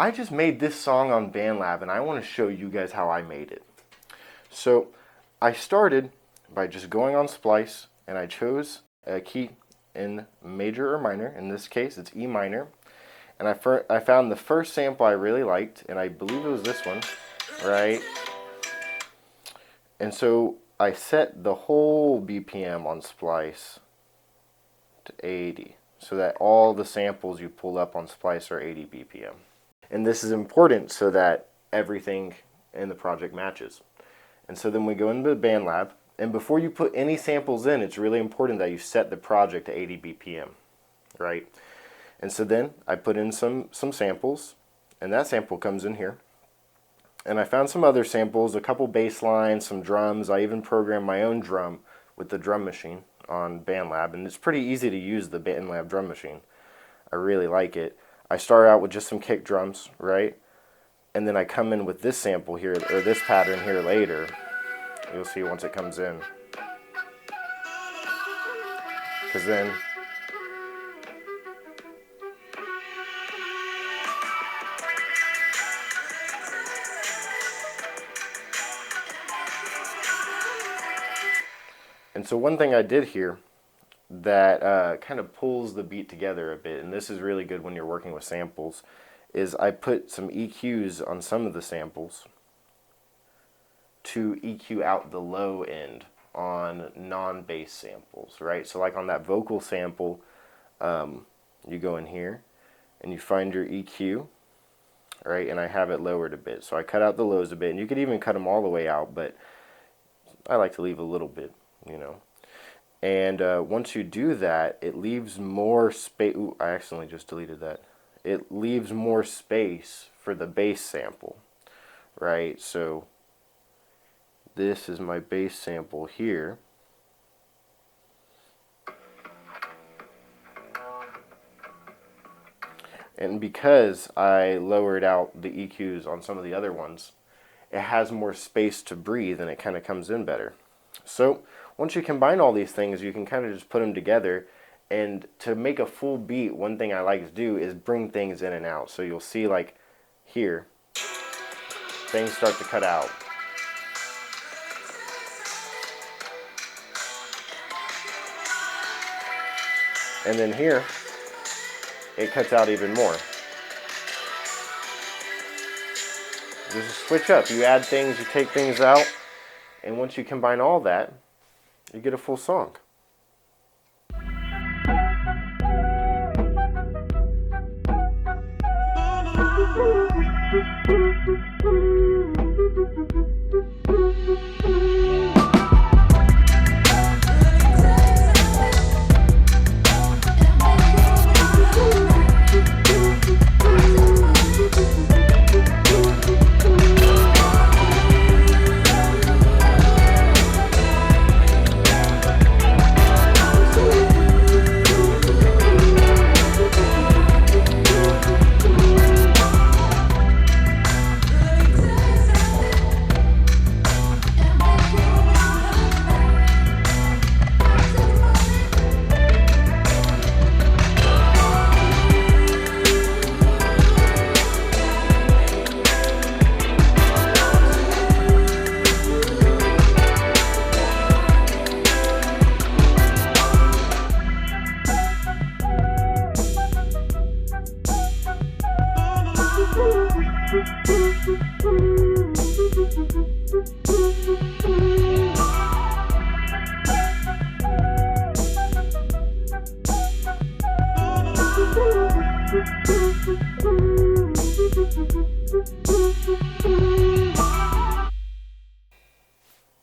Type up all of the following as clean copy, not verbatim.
I just made this song on BandLab and I want to show you guys how I made it. So I started by just going on Splice and I chose a key in major or minor. In this case it's E minor. And I found the first sample I really liked, and I believe it was this one, right? And so I set the whole BPM on Splice to 80 so that all the samples you pull up on Splice are 80 BPM. And this is important so that everything in the project matches. And so then we go into BandLab, and before you put any samples in, it's really important that you set the project to 80 BPM, right? And so then I put in some samples, and that sample comes in here. And I found some other samples, a couple bass lines, some drums. I even programmed my own drum with the drum machine on BandLab, and it's pretty easy to use the BandLab drum machine. I really like it. I start out with just some kick drums, right? And then I come in with this sample here, or this pattern here later. You'll see once it comes in. Because then and so one thing I did here that kind of pulls the beat together a bit, and this is really good when you're working with samples, is I put some EQs on some of the samples to EQ out the low end on non-bass samples, right? So like on that vocal sample, you go in here and you find your EQ, right? And I have it lowered a bit. So I cut out the lows a bit, and you could even cut them all the way out, but I like to leave a little bit, you know. And once you do that, it leaves more space. Ooh, I accidentally just deleted that. It leaves more space for the bass sample, right? So this is my bass sample here. And because I lowered out the EQs on some of the other ones, it has more space to breathe and it kind of comes in better. So once you combine all these things, you can kind of just put them together. And to make a full beat, one thing I like to do is bring things in and out. So you'll see like here, things start to cut out. And then here, it cuts out even more. Just switch up. You add things, you take things out, and once you combine all that, you get a full song.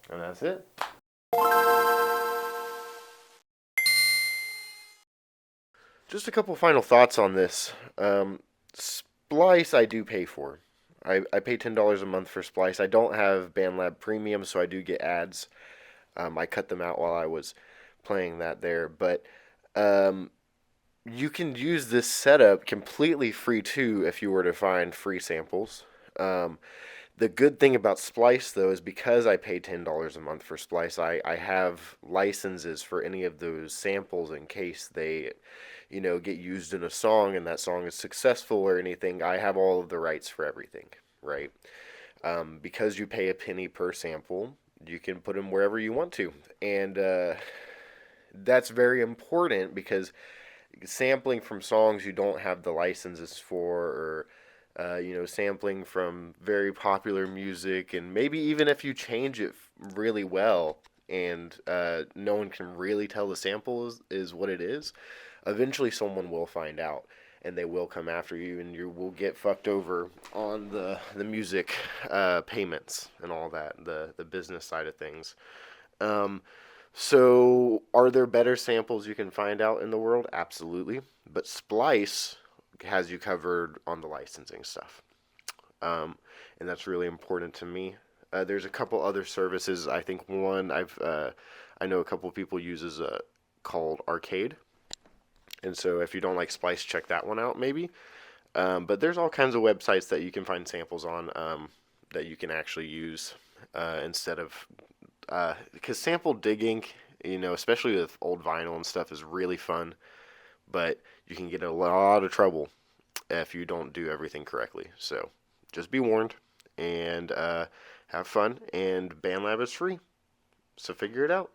And that's it. Just a couple final thoughts on this. Splice I do pay for. I pay $10 a month for Splice. I don't have BandLab Premium, so I do get ads. I cut them out while I was playing that there. But you can use this setup completely free too if you were to find free samples. The good thing about Splice, though, is because I pay $10 a month for Splice, I have licenses for any of those samples in case they get used in a song and that song is successful or anything, I have all of the rights for everything, right? Because you pay a penny per sample, you can put them wherever you want to. And that's very important because sampling from songs you don't have the licenses for, or sampling from very popular music, and maybe even if you change it really well and no one can really tell the sample is what it is, eventually someone will find out and they will come after you and you will get fucked over on the music payments and all that, the business side of things. Um, so, are there better samples you can find out in the world? Absolutely. But Splice has you covered on the licensing stuff. Um, and that's really important to me. There's a couple other services. I think one I know a couple of people uses called Arcade. And so if you don't like Splice, check that one out maybe. But there's all kinds of websites that you can find samples on that you can actually use instead of because sample digging, especially with old vinyl and stuff, is really fun, but you can get in a lot of trouble if you don't do everything correctly. So just be warned and have fun. And BandLab is free, so figure it out.